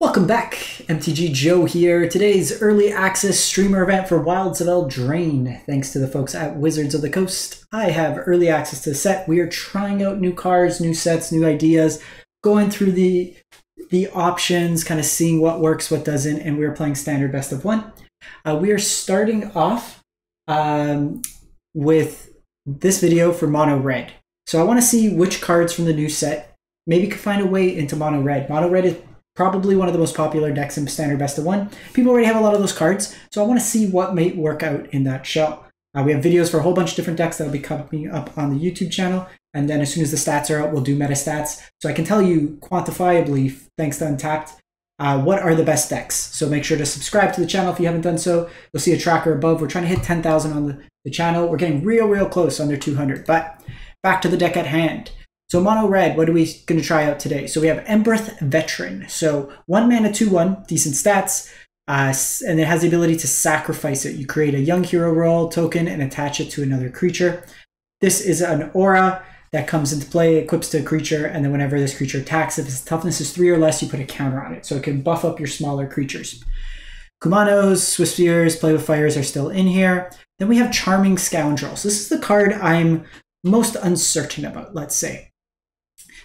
Welcome back, MTG Joe here. Today's early access streamer event for Wilds of Eldraine. Thanks to the folks at Wizards of the Coast, I have early access to the set. We are trying out new cards, new sets, new ideas, going through the options, kind of seeing what works, what doesn't, and we're playing standard best of one. We are starting off with this video for Mono Red. So I want to see which cards from the new set maybe could find a way into Mono Red. Mono Red is probably one of the most popular decks in standard best of one. People already have a lot of those cards, so I want to see what may work out in that shell. We have videos for a whole bunch of different decks that'll be coming up on the YouTube channel, and then as soon as the stats are out, we'll do meta stats. So I can tell you quantifiably, thanks to Untapped, what are the best decks. So make sure to subscribe to the channel if you haven't done so. You'll see a tracker above. We're trying to hit 10,000 on the channel. We're getting real close, under 200. But back to the deck at hand. So Mono Red, what are we going to try out today? So we have Embereth Veteran. So 1 mana, 2/1, decent stats, and it has the ability to sacrifice it. You create a Young Hero Roll token and attach it to another creature. This is an aura that comes into play, equips to a creature, and then whenever this creature attacks, if its toughness is 3 or less, you put a counter on it. So it can buff up your smaller creatures. Kumanos, Swiftspears, Play with Fires are still in here. Then we have Charming Scoundrel. So this is the card I'm most uncertain about, let's say.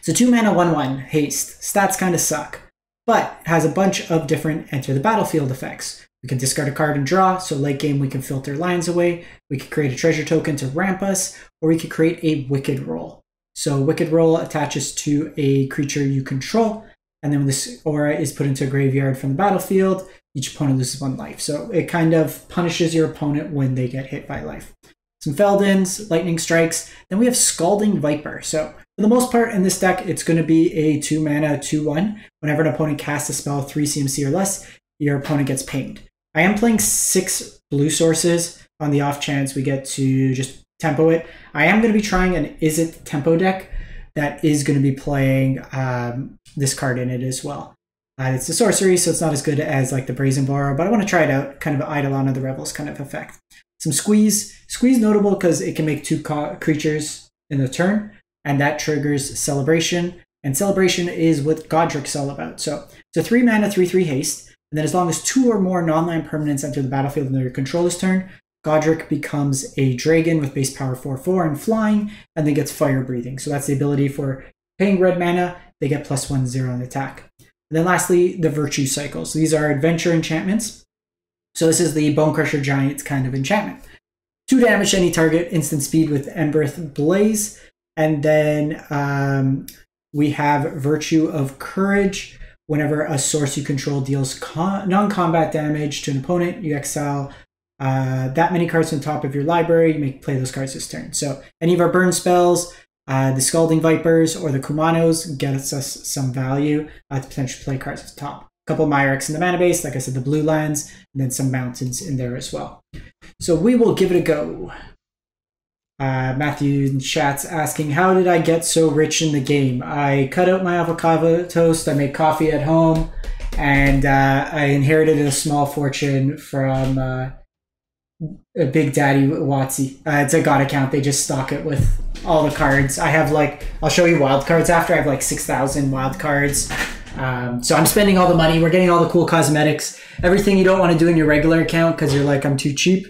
So 2 mana, 1/1, haste. Stats kind of suck, but it has a bunch of different enter the battlefield effects. We can discard a card and draw, so late game we can filter lines away. We could create a treasure token to ramp us, or we could create a Wicked Roll. So Wicked Roll attaches to a creature you control, and then when this aura is put into a graveyard from the battlefield, each opponent loses 1 life. So it kind of punishes your opponent when they get hit by life. Some Feldons, Lightning Strikes. Then we have Scalding Viper. So for the most part in this deck, it's going to be a 2 mana, 2/1. Whenever an opponent casts a spell 3 CMC or less, your opponent gets pinged. I am playing 6 blue sources on the off chance we get to just tempo it. I am going to be trying an Is It tempo deck that is going to be playing this card in it as well. It's a sorcery, so it's not as good as like the Brazen Borrow, but I want to try it out, kind of Eidolon of the Rebels kind of effect. Some Squeeze. Squeeze notable because it can make 2 creatures in the turn, and that triggers Celebration. And Celebration is what Goddric's all about. So it's a 3 mana, 3/3 haste, and then as long as 2 or more non-land permanents enter the battlefield under your control this turn, Goddric becomes a dragon with base power 4/4 and flying, and then gets fire breathing. So that's the ability for paying red mana. They get +1/0 on attack. And then lastly, the Virtue Cycle. So these are adventure enchantments. So this is the Bonecrusher Giant kind of enchantment. 2 damage to any target, instant speed with Embereth Blaze. And then we have Virtue of Courage. Whenever a source you control deals non-combat damage to an opponent, you exile that many cards on top of your library. You may play those cards this turn. So any of our burn spells, the Scalding Vipers or the Kumanos gets us some value to potentially play cards at the top. A couple of Myrex in the mana base, like I said, the blue lands, and then some mountains in there as well. So we will give it a go. Matthew in chat's asking, how did I get so rich in the game? I cut out my avocado toast, I make coffee at home, and I inherited a small fortune from Big Daddy Watsy. It's a God account. They just stock it with all the cards. I have like, I'll show you wild cards after. I have like 6,000 wild cards. So I'm spending all the money. We're getting all the cool cosmetics. Everything you don't want to do in your regular account because you're like, I'm too cheap.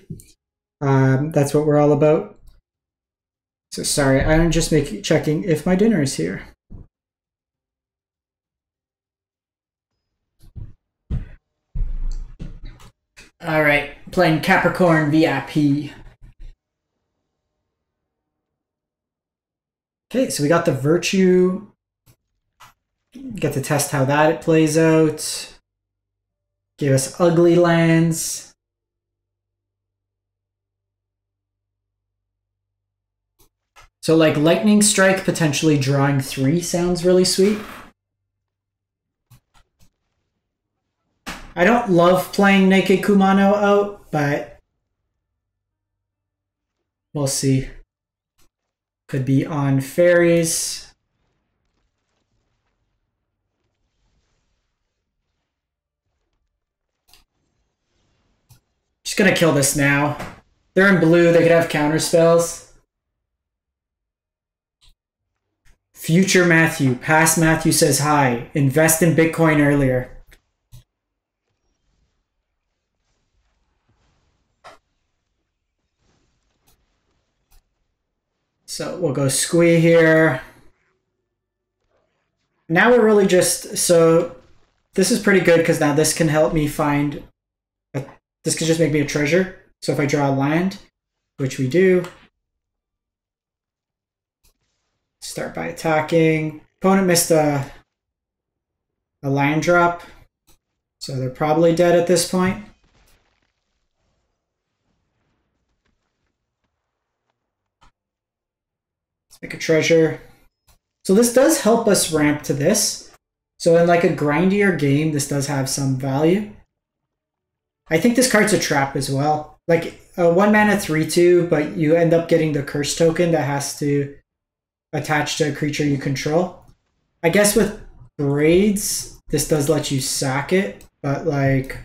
That's what we're all about. So sorry, I'm just checking if my dinner is here. All right, playing Capricorn VIP. Okay, so we got the Virtue. Get to test how that plays out. Give us ugly lands. So like Lightning Strike potentially drawing 3 sounds really sweet. I don't love playing Naked Kumano out, but we'll see. Could be on fairies. Just gonna kill this now. They're in blue, they could have counter spells. Future Matthew, past Matthew says hi. Invest in Bitcoin earlier. So we'll go Squee here. Now we're really just, so this is pretty good because now this can help me find, this could just make me a treasure. So if I draw a land, which we do, start by attacking. Opponent missed a land drop, so they're probably dead at this point. Let's make a treasure. So this does help us ramp to this. So in like a grindier game, this does have some value. I think this card's a trap as well. Like a 1 mana 3/2, but you end up getting the curse token that has to attach to a creature you control. I guess with Braids, this does let you sack it, but like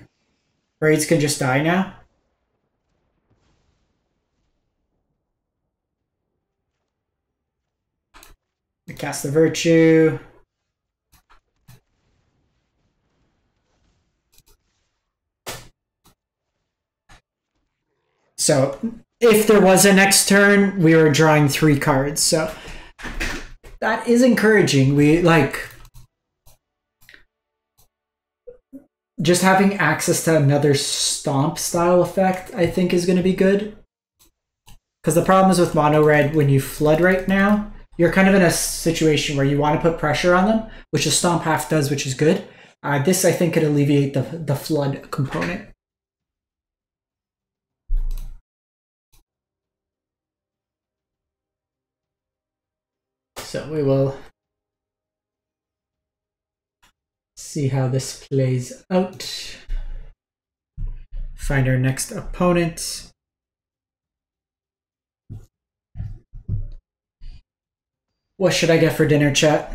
Braids can just die now. I cast the Virtue. So if there was a next turn, we were drawing 3 cards. So that is encouraging. We like just having access to another stomp style effect, I think is going to be good. Because the problem is with mono red, when you flood right now, you're kind of in a situation where you want to put pressure on them, which a stomp half does, which is good. This, I think, could alleviate the flood component. So we will see how this plays out. Find our next opponent. What should I get for dinner, chat?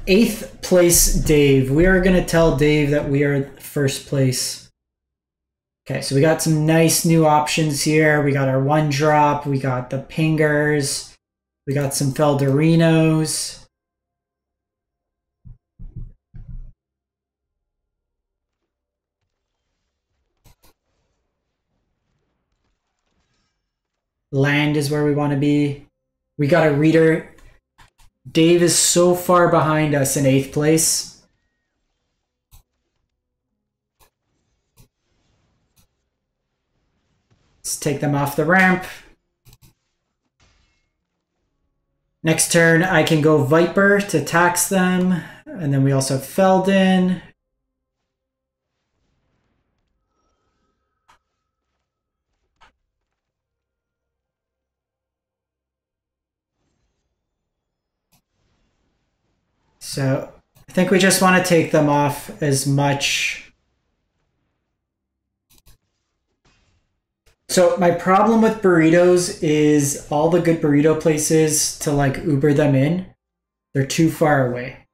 Eighth place, Dave. We are going to tell Dave that we are first place. Okay, so we got some nice new options here. We got our 1-drop. We got the pingers. We got some Feldarinos. Land is where we want to be. We got a reader. Dave is so far behind us in 8th place. Let's take them off the ramp. Next turn, I can go Viper to tax them. And then we also have Feldon. So I think we just want to take them off as much. So my problem with burritos is all the good burrito places to like Uber them in, they're too far away.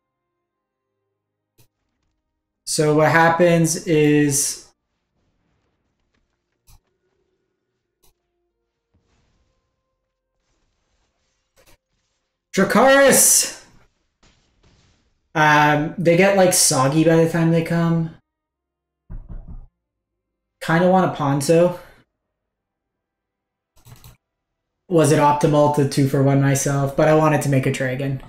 So what happens is Dracarys! They get like soggy by the time they come. Kind of want a Ponzo. Was it optimal to 2-for-1 myself? But I wanted to make a dragon.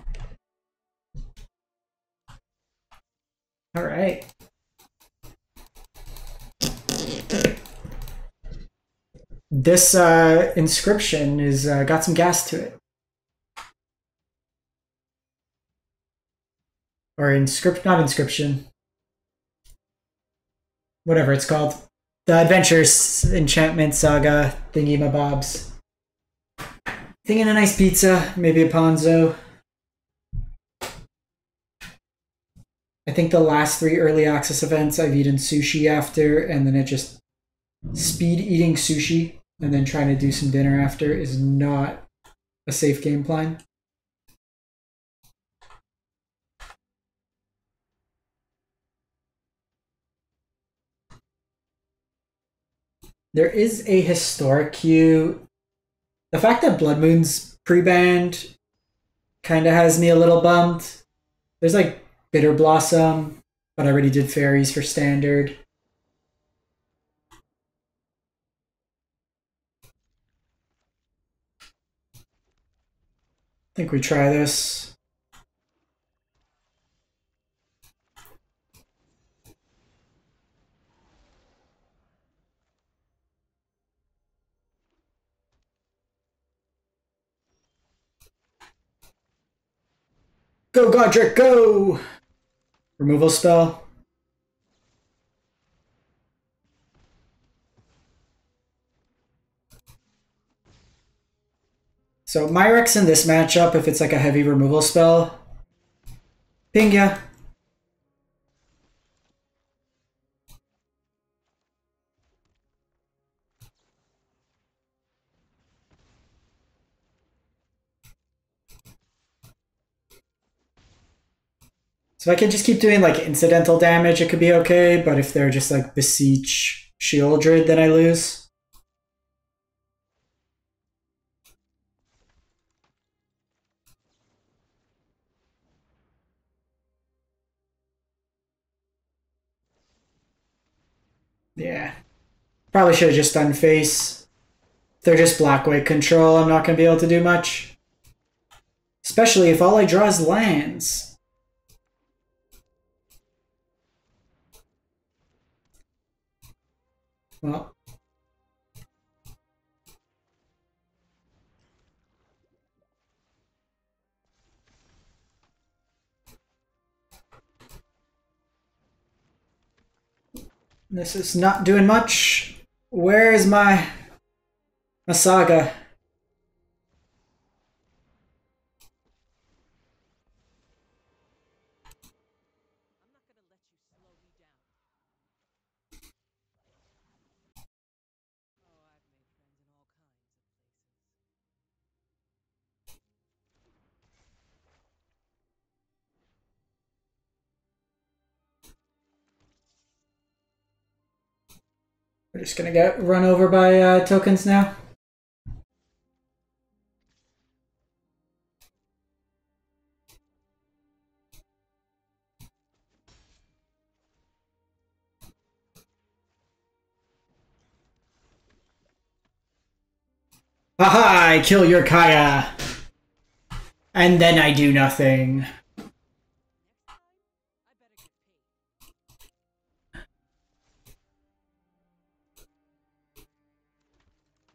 All right. This inscription is got some gas to it. Or not inscription. Whatever it's called. The Adventures Enchantment Saga thingy-mabobs. Thinking a nice pizza, maybe a Ponzo. I think the last 3 early access events I've eaten sushi after, and then it just speed eating sushi and then trying to do some dinner after is not a safe game plan. There is a historic queue. The fact that Blood Moon's pre-banned kind of has me a little bummed. There's like Bitter Blossom, but I already did Fairies for Standard. think we try this. Go, Goddric, go! Removal spell. So Myrex in this matchup, if it's like a heavy removal spell, ping ya. So if I can just keep doing like incidental damage, it could be okay, but if they're just like Beseech Shieldred, then I lose. Yeah. Probably should have just done face. If they're just black-white control, I'm not going to be able to do much. Especially if all I draw is lands. Well. This is not doing much. Where is my Saga? We're just gonna get run over by tokens now. Aha! I kill your Kaya! And then I do nothing.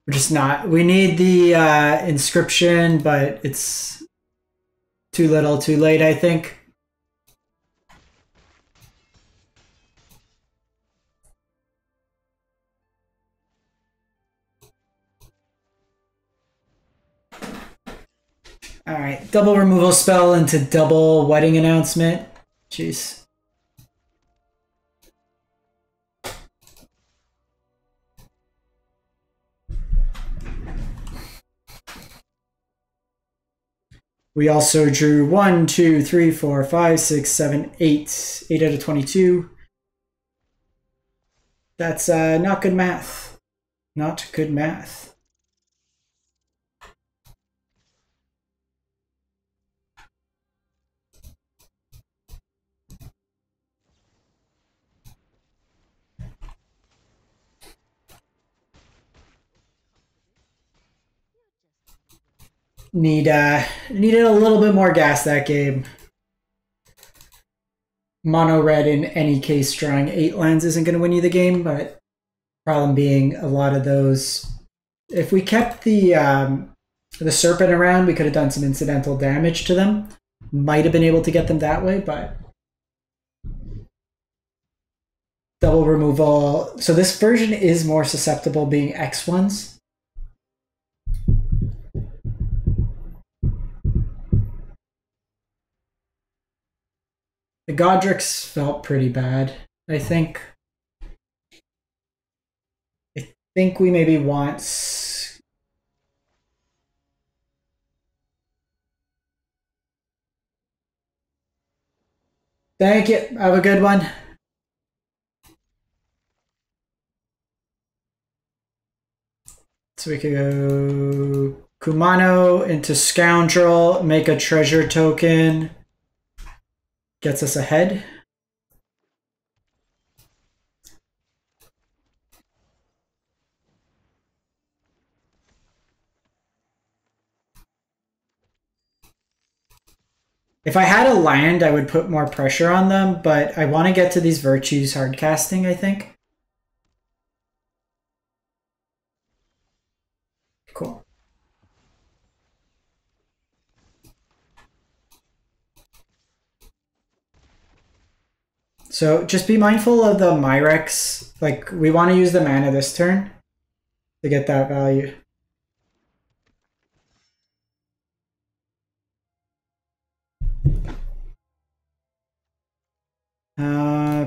We're just not. We need the inscription, but it's too little, too late, I think. Alright, double removal spell into double wedding announcement. Jeez. We also drew 1, 2, 3, 4, 5, 6, 7, 8. 8 out of 22. That's not good math. Not good math. Needed a little bit more gas that game. Mono red in any case drawing 8 lands isn't going to win you the game, but problem being a lot of those. If we kept the serpent around, we could have done some incidental damage to them. Might have been able to get them that way, but double removal. So this version is more susceptible being X ones. The Goddrics felt pretty bad, I think. I think we maybe want... Thank you. Have a good one. So we could go Kumano into Scoundrel, make a treasure token. Gets us ahead. If I had a land, I would put more pressure on them, but I want to get to these Virtues hard casting, I think. Cool. So just be mindful of the Myrex. Like, we want to use the mana this turn to get that value.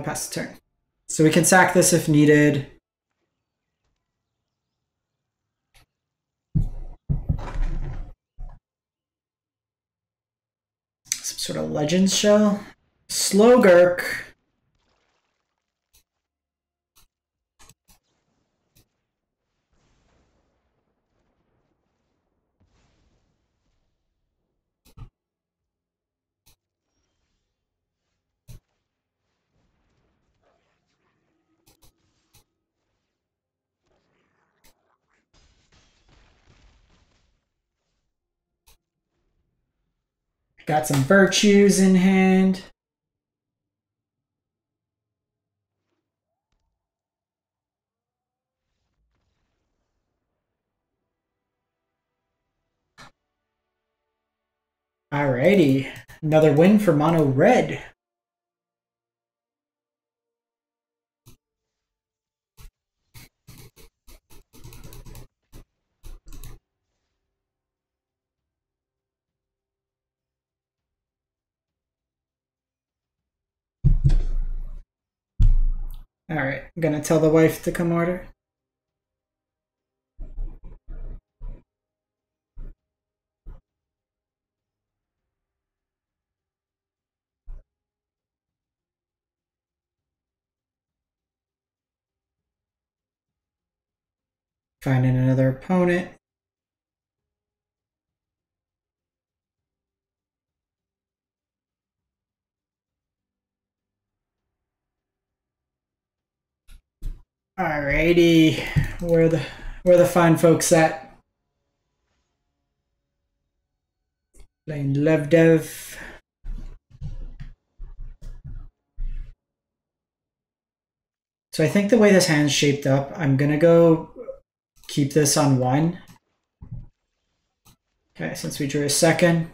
Pass the turn. So we can sack this if needed. Some sort of Legends Shell. Slogurk. Got some Virtues in hand. Alrighty, another win for Mono Red. Alright, I'm gonna tell the wife to come order. Finding another opponent. Alrighty, where the fine folks at? Playing Levdev. So I think the way this hand's shaped up, I'm gonna go keep this on 1. Okay, since we drew a second.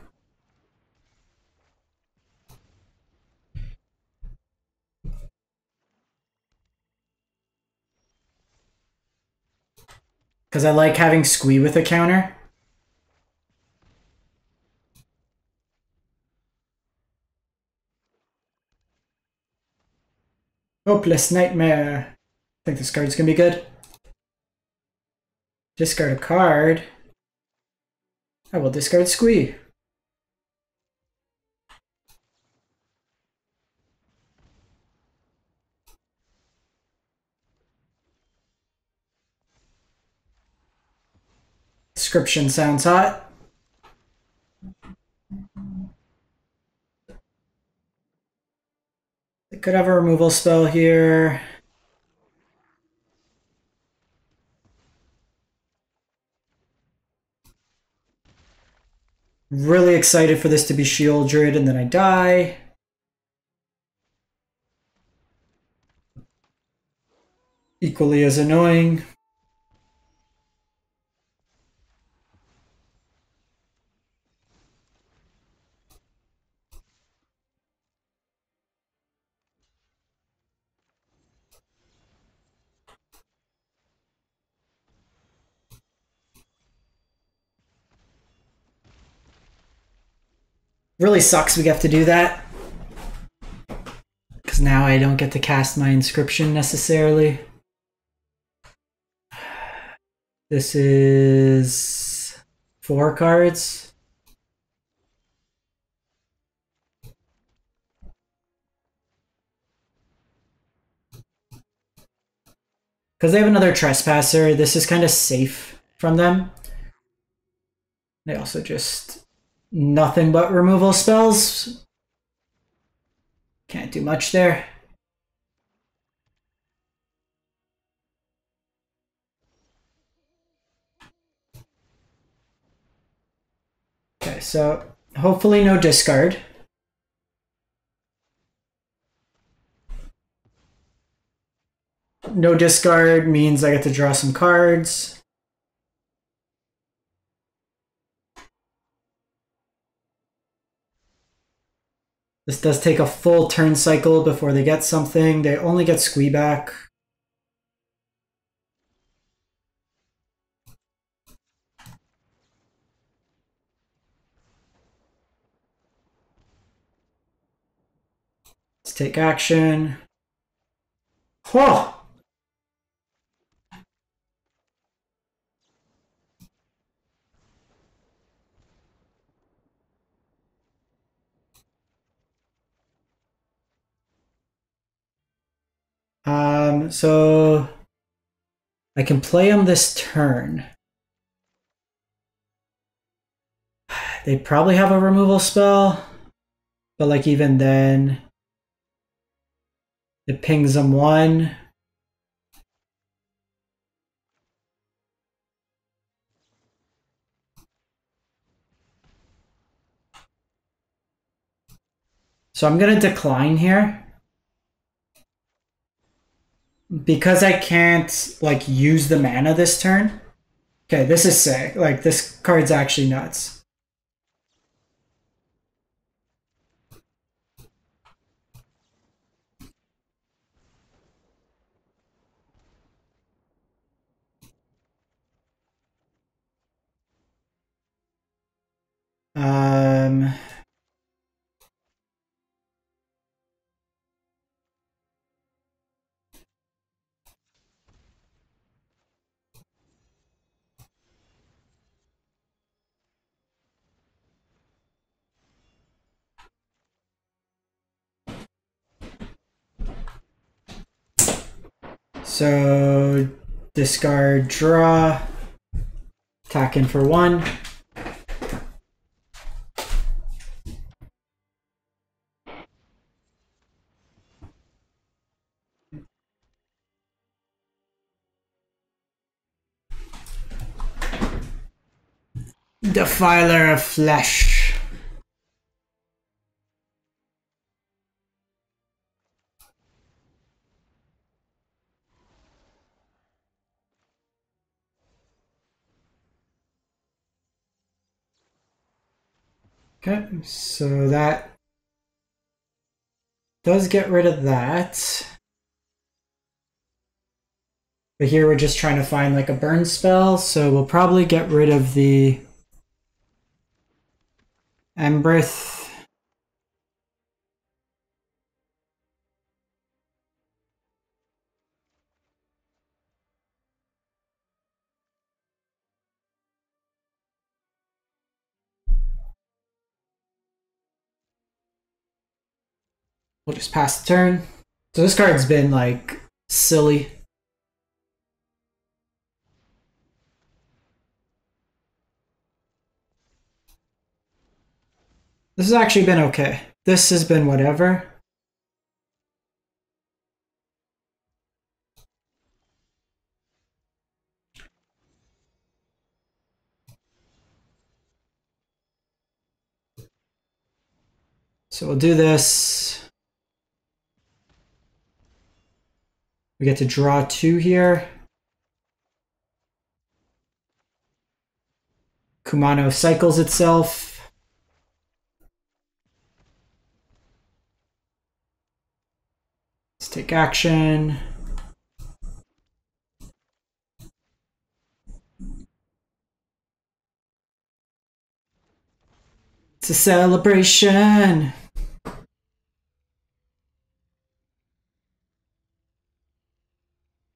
Because I like having Squee with a counter. Hopeless Nightmare. I think this card's gonna be good. Discard a card. I will discard Squee. Description sounds hot. They could have a removal spell here. Really excited for this to be Shieldred, and then I die. Equally as annoying. Really sucks we have to do that. Because now I don't get to cast my inscription necessarily. This is 4 cards. Because they have another Trespasser, this is kind of safe from them. They also just... nothing but removal spells. Can't do much there. Okay, so hopefully no discard. no discard means I get to draw some cards. This does take a full turn cycle before they get something. They only get Squee back. Let's take action. Whoa! So I can play them this turn. They probably have a removal spell, but like even then, it pings them 1. So I'm gonna decline here. Because I can't like use the mana this turn. Okay, this is sick. Like this card's actually nuts. So discard, draw, attack in for 1. Defiler of Flesh. Okay, so that does get rid of that. But here we're just trying to find like a burn spell, so we'll probably get rid of the Embrith. We'll just pass the turn. So this card's been like silly. This has actually been okay. This has been whatever. So we'll do this. We get to draw 2 here. Kumano cycles itself. Let's take action. It's a celebration.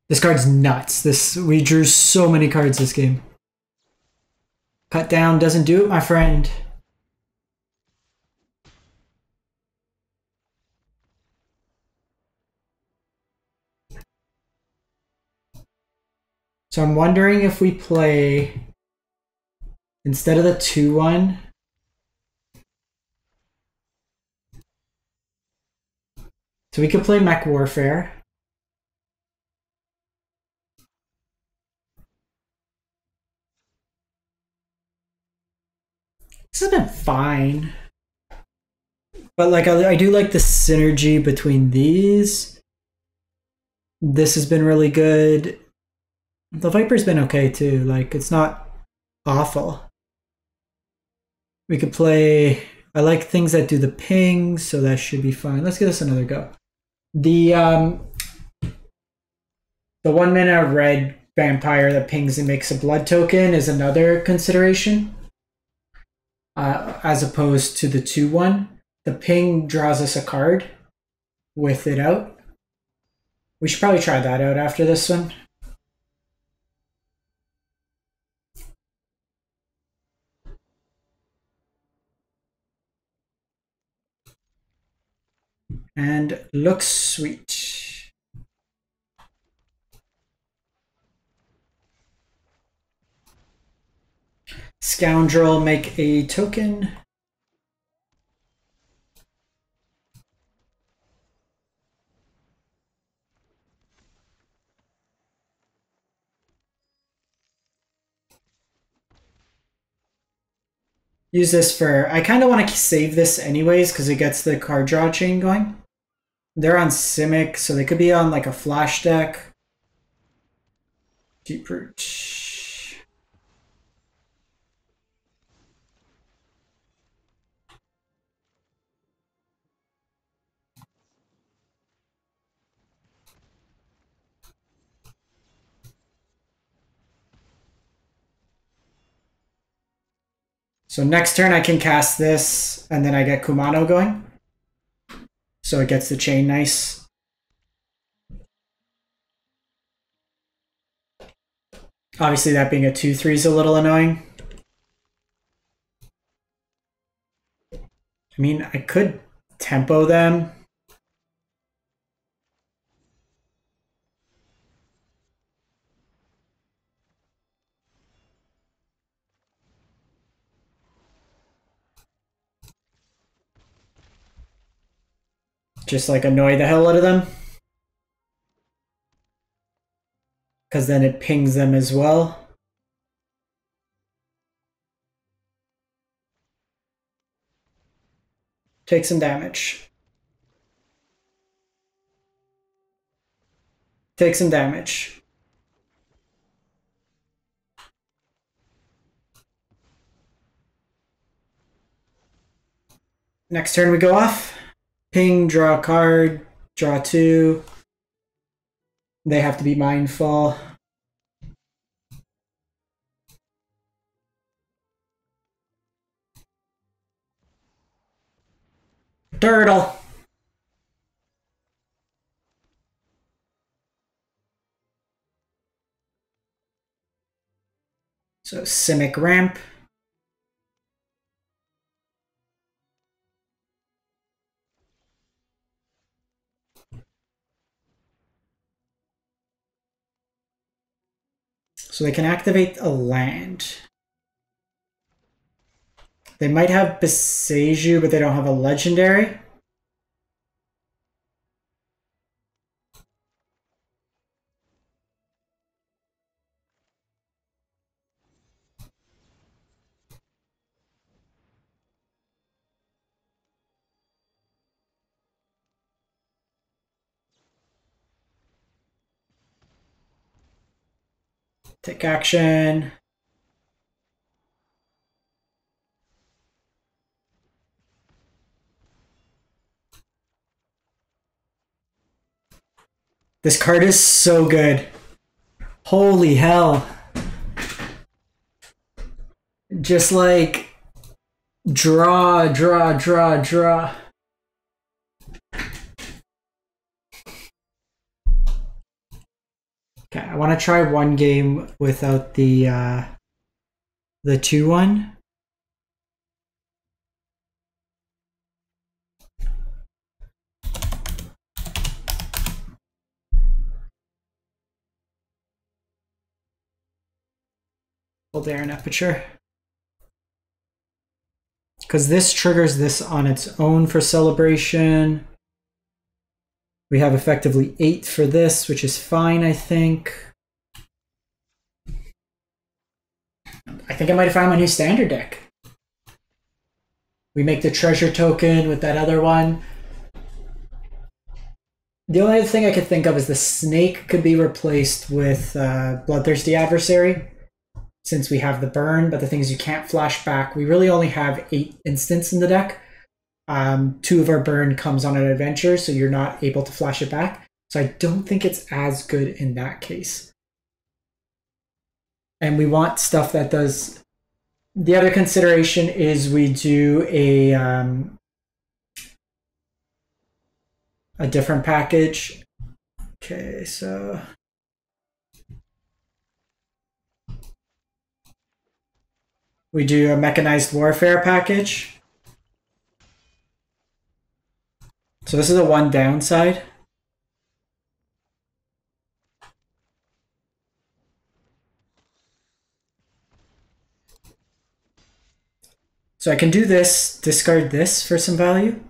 This card's nuts. We drew so many cards this game. Cut down doesn't do it, my friend. So I'm wondering if we play, instead of the 2-1, so we could play Mech Warfare. This has been fine. But like I do like the synergy between these. This has been really good. The Viper's been okay too. Like, it's not awful. We could play... I like things that do the ping, so that should be fine. Let's give this another go. The 1 mana red vampire that pings and makes a blood token is another consideration. As opposed to the 2/1. The ping draws us a card with it out. We should probably try that out after this one. And looks sweet. Scoundrel, make a token. Use this for... I kind of want to save this anyways because it gets the card draw chain going. They're on Simic, so they could be on like a flash deck. Deep Root. So next turn I can cast this, and then I get Kumano going. So it gets the chain nice. Obviously that being a 2/3 is a little annoying. I mean, I could tempo them. Just like annoy the hell out of them. Because then it pings them as well. Take some damage. Take some damage. Next turn we go off. Ping, draw a card, draw 2. They have to be mindful. Turtle. So Simic ramp. So they can activate a land. They might have Beseju, but they don't have a legendary. Take action. This card is so good. Holy hell. Just like draw, draw, draw, draw. Okay, I want to try one game without the 2/1. Voldaren Epicure. Because this triggers this on its own for celebration. We have effectively 8 for this, which is fine, I think. I think I might have found my new standard deck. We make the treasure token with that other one. The only other thing I could think of is the snake could be replaced with Bloodthirsty Adversary, since we have the burn, but the thing is you can't flash back. We really only have 8 instants in the deck. 2 of our burn comes on an adventure, so you're not able to flash it back. So I don't think it's as good in that case. And we want stuff that does... The other consideration is we do a different package. Okay, so... We do a Mechanized Warfare package. So this is the one downside. So I can do this, discard this for some value.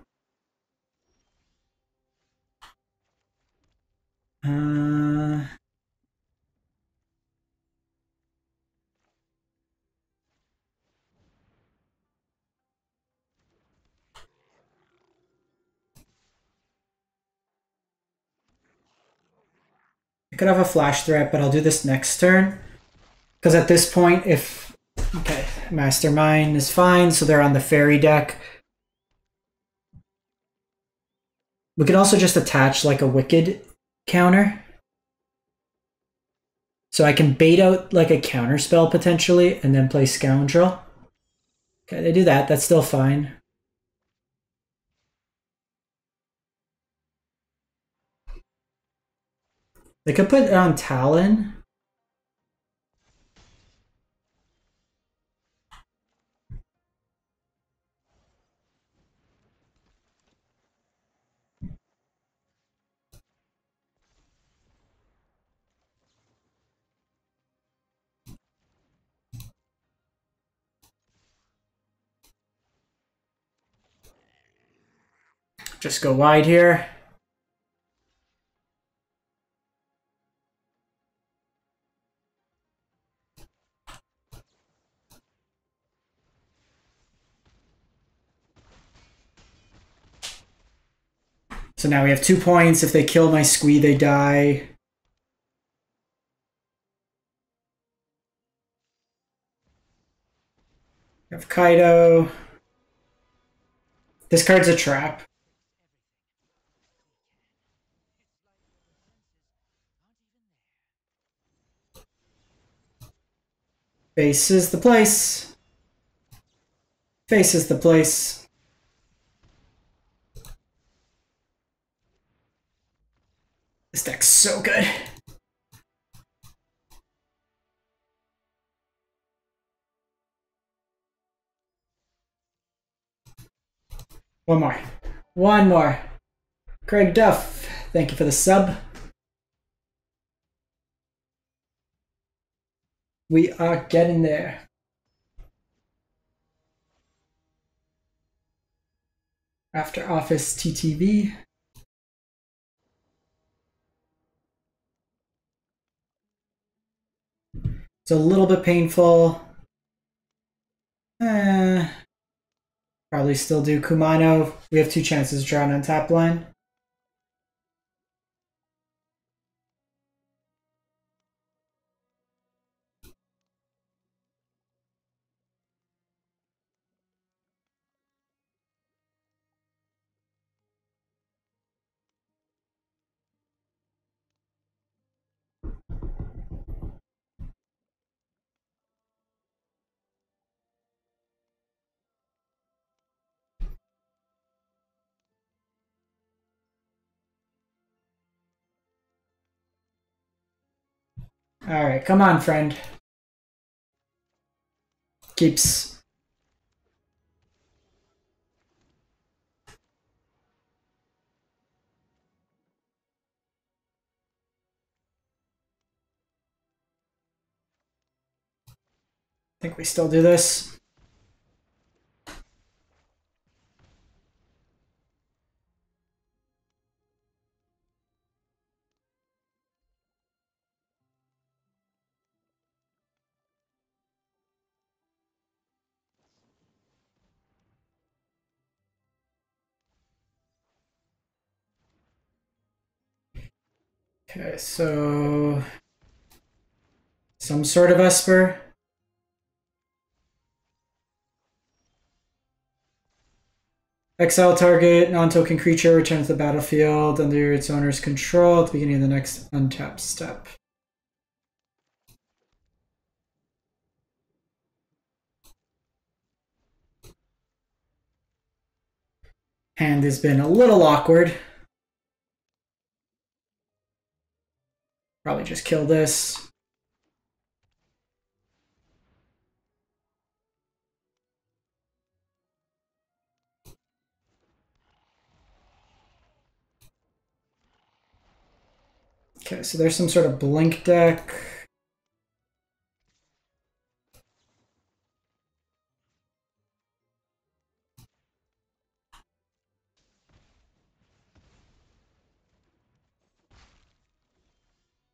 I could have a flash threat, but I'll do this next turn. Because at this point, if... Okay, Mastermind is fine, so they're on the fairy deck. We can also just attach like a Wicked counter. So I can bait out like a counter spell potentially, and then play Scoundrel. Okay, they do that, that's still fine. They could put it on Talon. Just go wide here. So now we have 2 points. If they kill my Squee, they die. We have Kaido. This card's a trap. Face is the place. Face is the place. This deck's so good. One more. One more. Craig Duff, thank you for the sub. We are getting there. After Office TTV. It's a little bit painful. Probably still do Kumano. We have 2 chances to draw an untap line. All right, come on, friend. Keeps. I think we still do this. Okay, so some sort of Esper. Exile target, non-token creature, returns to the battlefield under its owner's control at the beginning of the next untapped step. Hand has been a little awkward. Probably just kill this. Okay, so there's some sort of blink deck.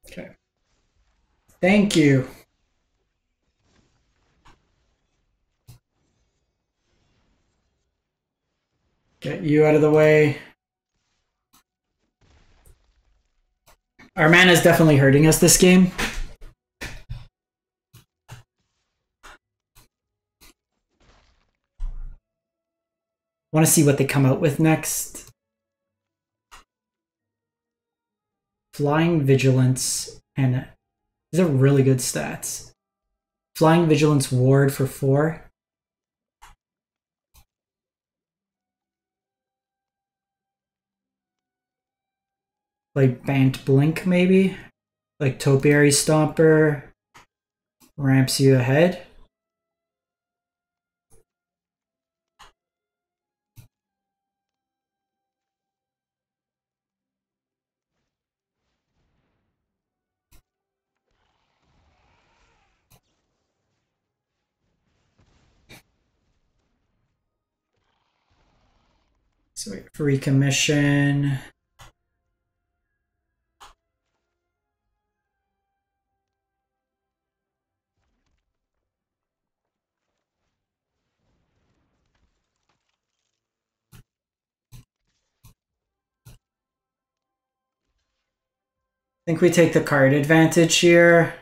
Okay. Thank you. Get you out of the way. Our mana is definitely hurting us this game. Want to see what they come out with next. Flying Vigilance, and these are really good stats. Flying Vigilance Ward for 4. Like Bant Blink maybe? Like Topiary Stomper ramps you ahead. So free commission. I think we take the card advantage here.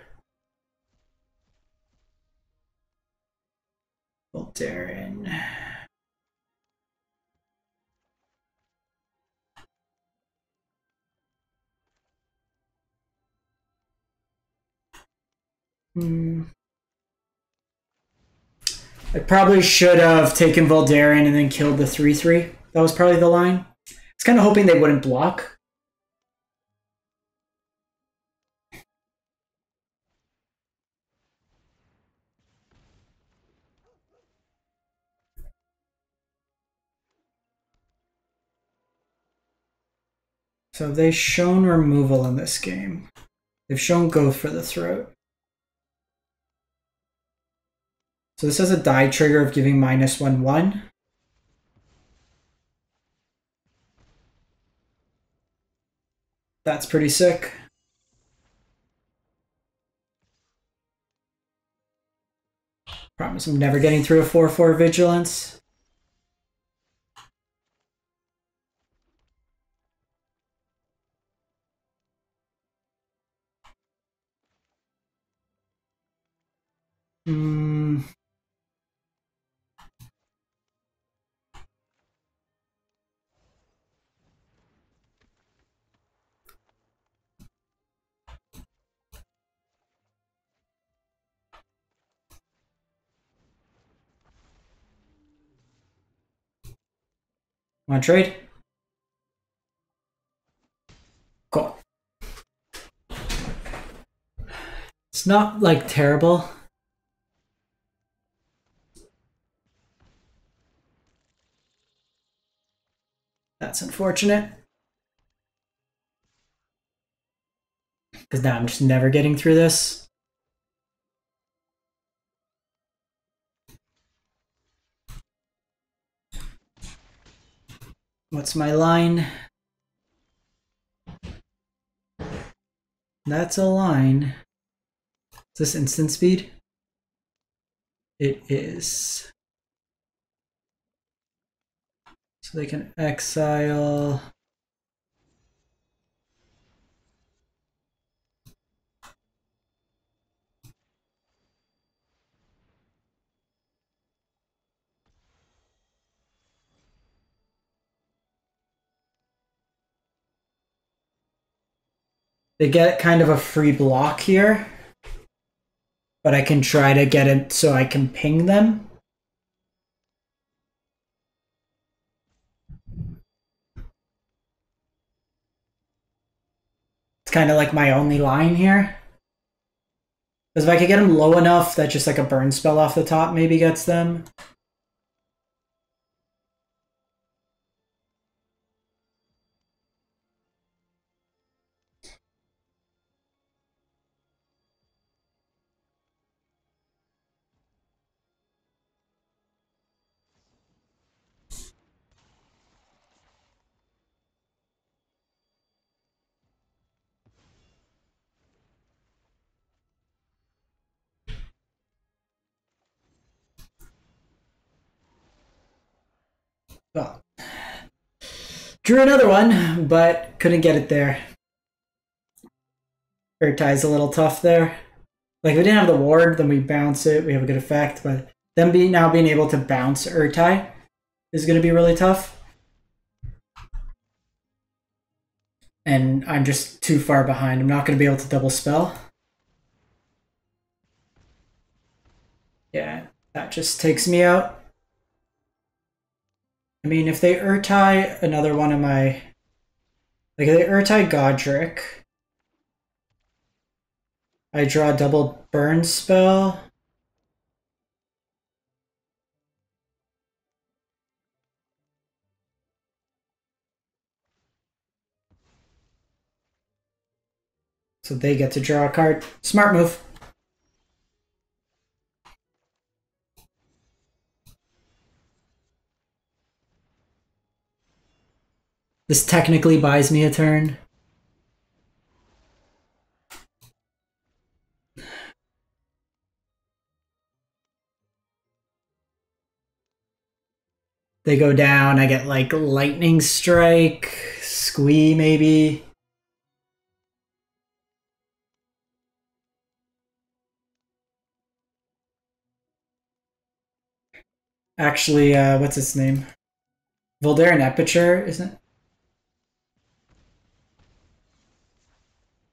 Voldaren. I probably should have taken Voldaren and then killed the 3/3. That was probably the line. I was kind of hoping they wouldn't block. So they've shown removal in this game. They've shown go for the throat. So this has a die trigger of giving -1/1. That's pretty sick. Promise I'm never getting through a 4/4 Vigilance. Want to trade? Cool. It's not like terrible. That's unfortunate. Because now I'm just never getting through this. What's my line? That's a line. Is this instant speed? It is. So they can exile. They get kind of a free block here, but I can try to get it so I can ping them. It's kind of like my only line here. Because if I could get them low enough that just like a burn spell off the top maybe gets them. Well, drew another one, but couldn't get it there. Urtai's a little tough there. Like, if we didn't have the ward, then we bounce it, we have a good effect, but them now being able to bounce Urtai is going to be really tough. And I'm just too far behind. I'm not going to be able to double spell. Yeah, that just takes me out. I mean, if they Urtai another one of my... Like, if they Urtai Goddric, I draw a double burn spell. So they get to draw a card. Smart move. This technically buys me a turn. They go down, I get like Lightning Strike, Squee maybe. Actually, what's its name? Voldaren Epicure, isn't it?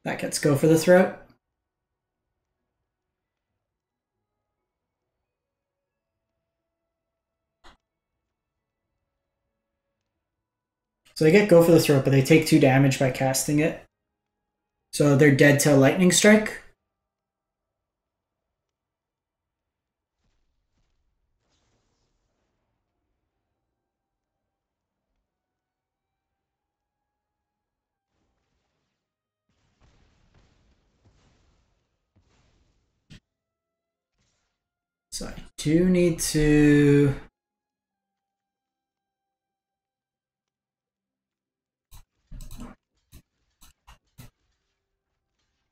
That gets go for the throat. So they get go for the throat, but they take 2 damage by casting it. So they're dead to Lightning Strike. So I do need to...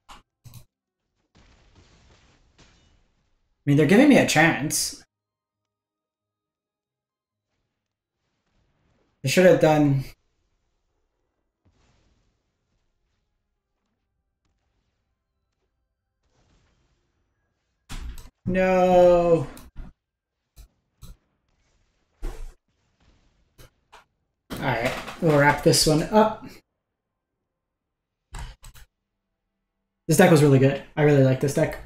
I mean, they're giving me a chance. I should have done... No. Alright, we'll wrap this one up. This deck was really good. I really like this deck.